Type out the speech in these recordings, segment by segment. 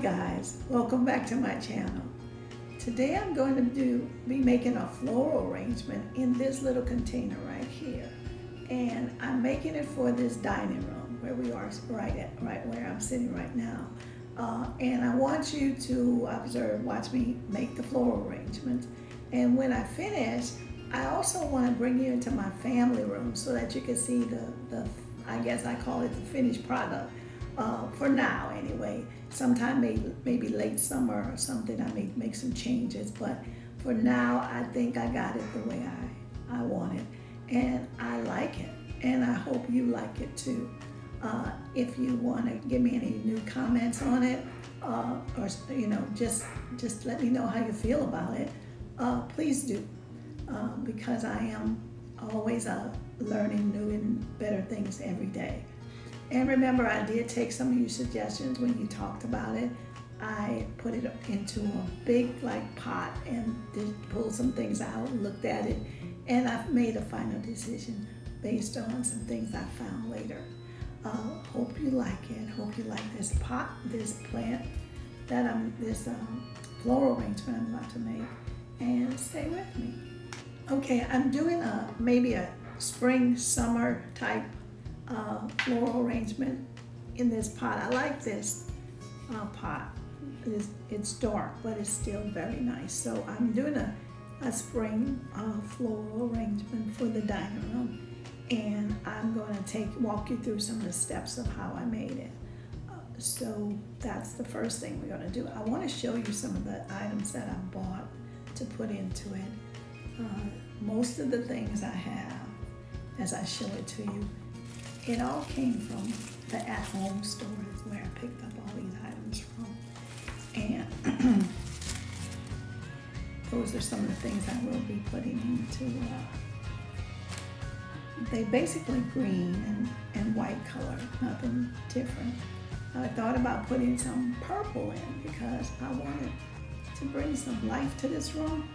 guys, welcome back to my channel. Today I'm going to be making a floral arrangement in this little container right here, and I'm making it for this dining room where we are right where I'm sitting right now. And I want you to observe, watch me make the floral arrangement, and when I finish I also want to bring you into my family room so that you can see the I guess I call it the finished product. For now anyway. Sometime maybe late summer or something I may make some changes, but for now I think I got it the way I want it, and I like it, and I hope you like it too. If you want to give me any new comments on it, or just let me know how you feel about it, please do, because I am always learning new and better things every day. And remember, I did take some of your suggestions when you talked about it. I put it into a big pot and did pull some things out, looked at it, and I've made a final decision based on some things I found later. Hope you like it. Hope you like this plant that this floral arrangement I'm about to make, and stay with me. Okay, I'm doing maybe a spring, summer type floral arrangement in this pot. I like this pot. It's dark, but it's still very nice. So I'm doing a spring floral arrangement for the dining room, and I'm going to walk you through some of the steps of how I made it. So that's the first thing we're going to do. I want to show you some of the items that I bought to put into it. Most of the things I have, as I show it to you, it all came from the at-home store is where I picked up all these items from. And those are some of the things I will be putting into, they basically green and white color, nothing different. I thought about putting some purple in because I wanted to bring some life to this room,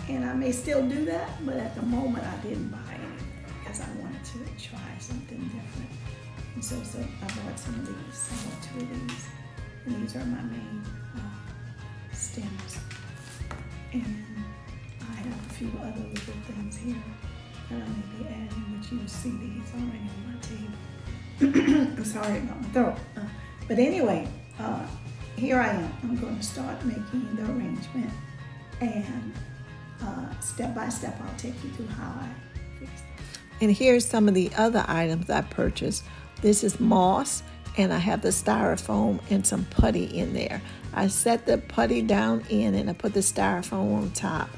and I may still do that, but at the moment I didn't buy anything because I wanted to try something different. And so I bought some of these. I bought 2 of these, and these are my main stems. And I have a few other little things here that I may be adding, which you'll see these already on my table. I'm sorry about my throat. But anyway, here I am. I'm going to start making the arrangement, and step by step I'll take you through how I fixed it. And here's some of the other items I purchased. This is moss, and I have the styrofoam and some putty in there. I set the putty down in, and I put the styrofoam on top.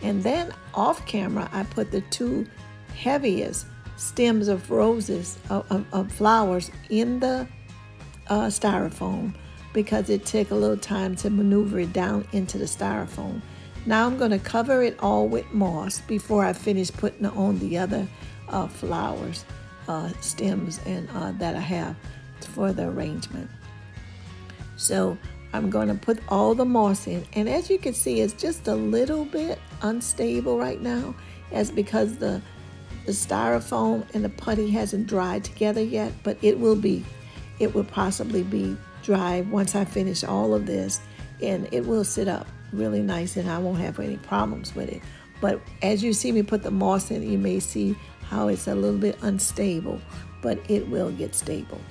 And then off camera, I put the 2 heaviest stems of roses, of flowers in the styrofoam, because it took a little time to maneuver it down into the styrofoam. Now I'm going to cover it all with moss before I finish putting on the other flowers, stems, and that I have for the arrangement. So I'm going to put all the moss in, and as you can see, it's just a little bit unstable right now. That's because the styrofoam and the putty hasn't dried together yet, but it will possibly be dry once I finish all of this, and it will sit up really nice, and I won't have any problems with it. But as you see me put the moss in, you may see how it's a little bit unstable, but it will get stable.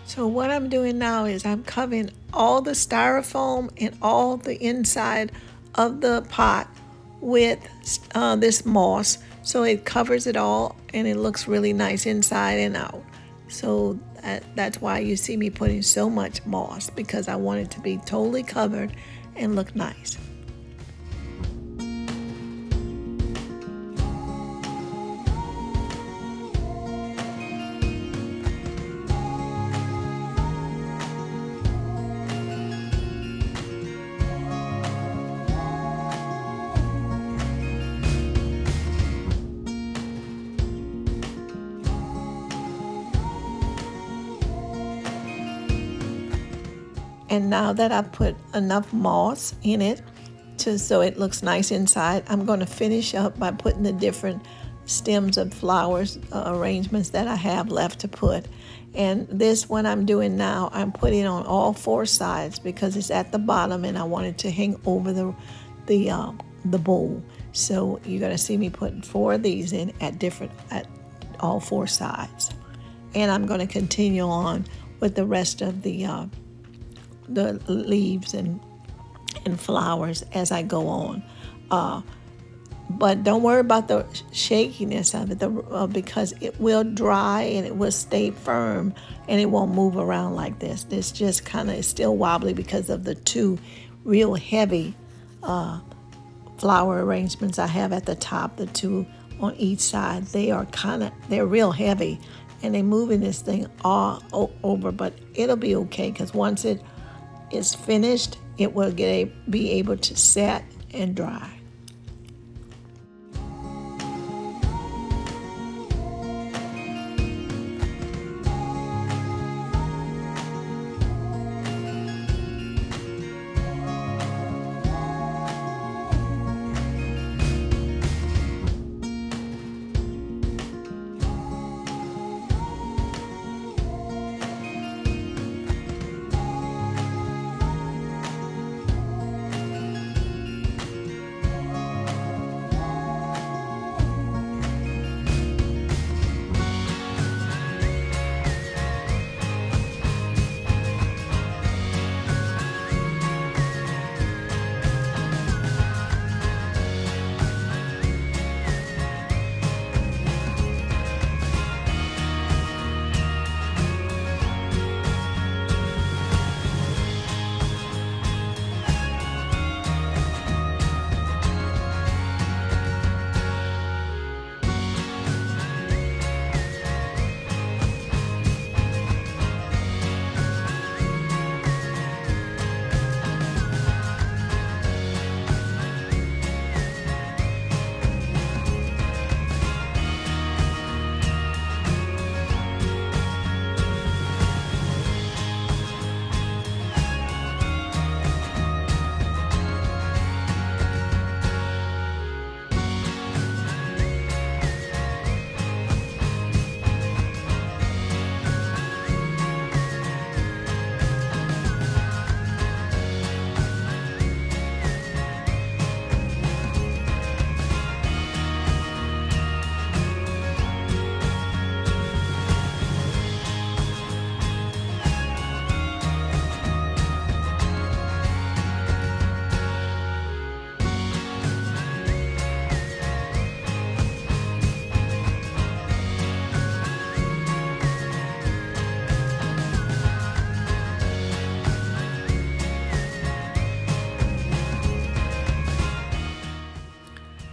So what I'm doing now is I'm covering all the styrofoam and all the inside of the pot with this moss, so it covers it all and it looks really nice inside and out. So that's why you see me putting so much moss, because I want it to be totally covered and look nice. And now that I've put enough moss in it so it looks nice inside, I'm going to finish up by putting the different stems of flowers arrangements that I have left to put. And this one I'm doing now, I'm putting on all 4 sides because it's at the bottom and I want it to hang over the bowl. So you're going to see me putting 4 of these in at all 4 sides. And I'm going to continue on with the rest of the leaves and flowers as I go on. But don't worry about the shakiness of it because it will dry and it will stay firm and it won't move around like this. This just kind of is still wobbly because of the 2 real heavy flower arrangements I have at the top, the 2 on each side. They're real heavy and they're moving this thing all over, but it'll be okay because once it is finished, it will be able to set and dry.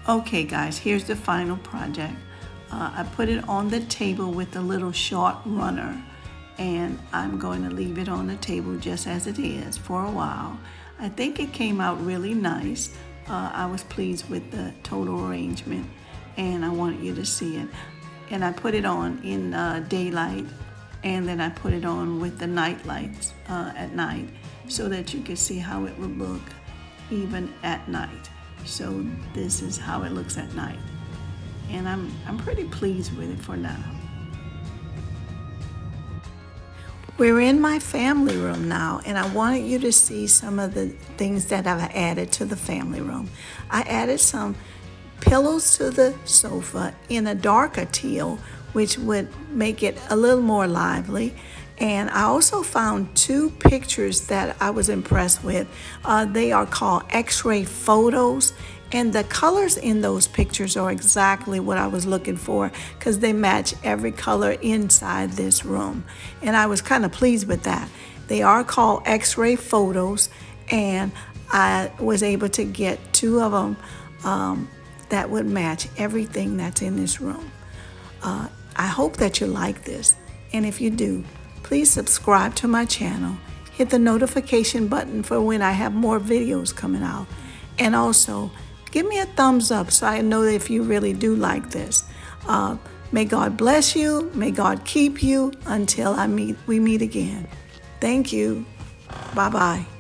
Okay guys, here's the final project. I put it on the table with a little short runner, and I'm going to leave it on the table just as it is for a while. I think it came out really nice. I was pleased with the total arrangement and I wanted you to see it. And I put it on in daylight, and then I put it on with the night lights at night so that you could see how it would look even at night. So this is how it looks at night, and I'm pretty pleased with it for now. We're in my family room now, and I wanted you to see some of the things that I've added to the family room. I added some pillows to the sofa in a darker teal, which would make it a little more lively. And I also found 2 pictures that I was impressed with. They are called X-ray photos, and the colors in those pictures are exactly what I was looking for because they match every color inside this room. And I was kind of pleased with that. They are called X-ray photos, and I was able to get 2 of them that would match everything that's in this room. I hope that you like this, and if you do, please subscribe to my channel, hit the notification button for when I have more videos coming out, and also give me a thumbs up so I know if you really do like this. May God bless you, may God keep you until we meet again. Thank you. Bye-bye.